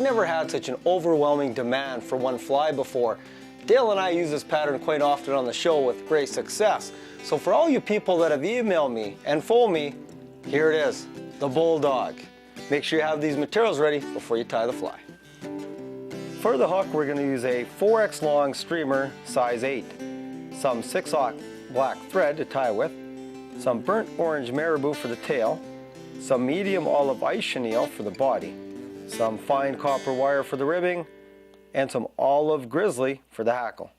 I've never had such an overwhelming demand for one fly before. Dale and I use this pattern quite often on the show with great success. So for all you people that have emailed me and phoned me, here it is, the Bulldog. Make sure you have these materials ready before you tie the fly. For the hook, we're going to use a 4x long streamer, size 8, some 6/0 black thread to tie with, some burnt orange marabou for the tail, some medium olive ice chenille for the body, some fine copper wire for the ribbing, and some olive grizzly for the hackle.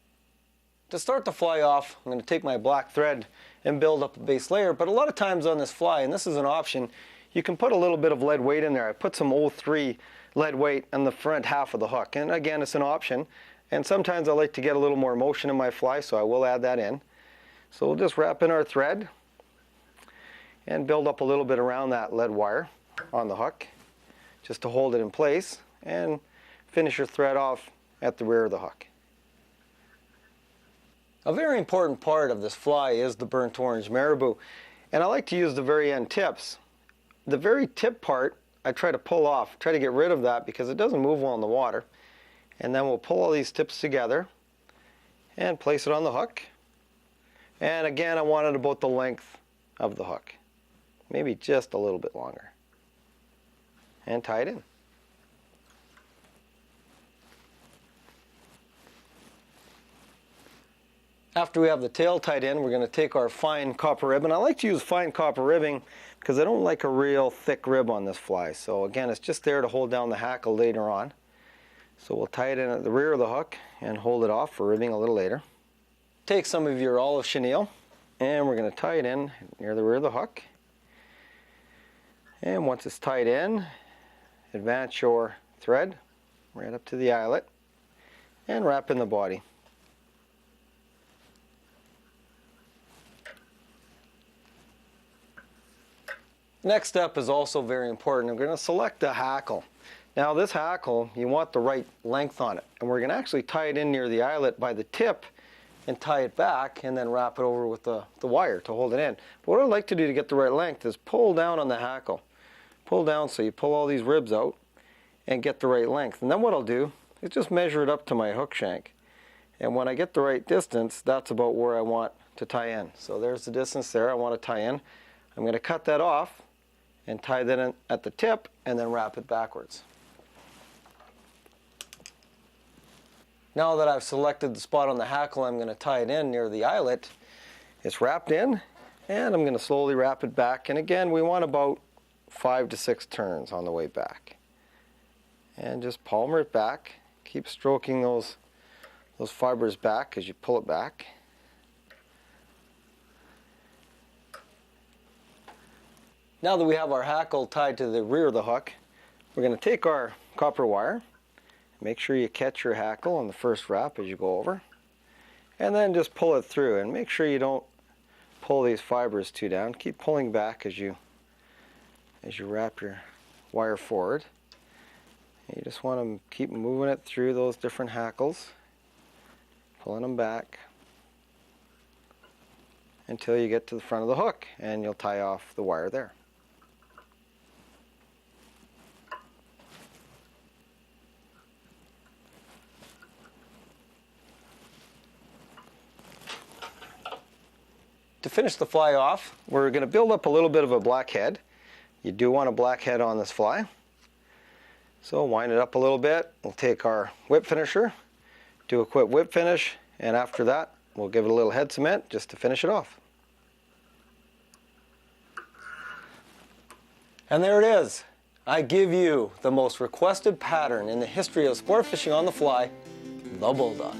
To start the fly off, I'm going to take my black thread and build up a base layer, but a lot of times on this fly, and this is an option, you can put a little bit of lead weight in there. I put some 03 lead weight on the front half of the hook, and again, it's an option, and sometimes I like to get a little more motion in my fly, so I will add that in. So we'll just wrap in our thread and build up a little bit around that lead wire on the hook just to hold it in place, and finish your thread off at the rear of the hook. A very important part of this fly is the burnt orange marabou, and I like to use the very end tips. The very tip part I try to pull off, try to get rid of that because it doesn't move well in the water. And then we'll pull all these tips together and place it on the hook. And again, I want it about the length of the hook, maybe just a little bit longer, and tie it in. After we have the tail tied in, we're going to take our fine copper ribbon. I like to use fine copper ribbing because I don't like a real thick rib on this fly. So again, it's just there to hold down the hackle later on. So we'll tie it in at the rear of the hook and hold it off for ribbing a little later. Take some of your olive chenille and we're going to tie it in near the rear of the hook. And once it's tied in, advance your thread right up to the eyelet and wrap in the body. Next step is also very important. We're going to select the hackle. Now this hackle, you want the right length on it. And we're going to actually tie it in near the eyelet by the tip and tie it back and then wrap it over with the wire to hold it in. But what I like to do to get the right length is pull down on the hackle. Pull down so you pull all these ribs out and get the right length. And then what I'll do is just measure it up to my hook shank. And when I get the right distance, that's about where I want to tie in. So there's the distance there I want to tie in. I'm going to cut that off and tie that in at the tip and then wrap it backwards. Now that I've selected the spot on the hackle, I'm going to tie it in near the eyelet. It's wrapped in and I'm going to slowly wrap it back, and again we want about 5 to 6 turns on the way back. And just palmer it back. Keep stroking those fibers back as you pull it back. Now that we have our hackle tied to the rear of the hook, we're going to take our copper wire. Make sure you catch your hackle on the first wrap as you go over. And then just pull it through, and make sure you don't pull these fibers too down. Keep pulling back as you wrap your wire forward. And you just want to keep moving it through those different hackles, pulling them back until you get to the front of the hook, and you'll tie off the wire there. To finish the fly off, we're going to build up a little bit of a black head. You do want a black head on this fly. So wind it up a little bit. We'll take our whip finisher, do a quick whip finish, and after that we'll give it a little head cement just to finish it off. And there it is. I give you the most requested pattern in the history of sport fishing on the fly, the Bulldog.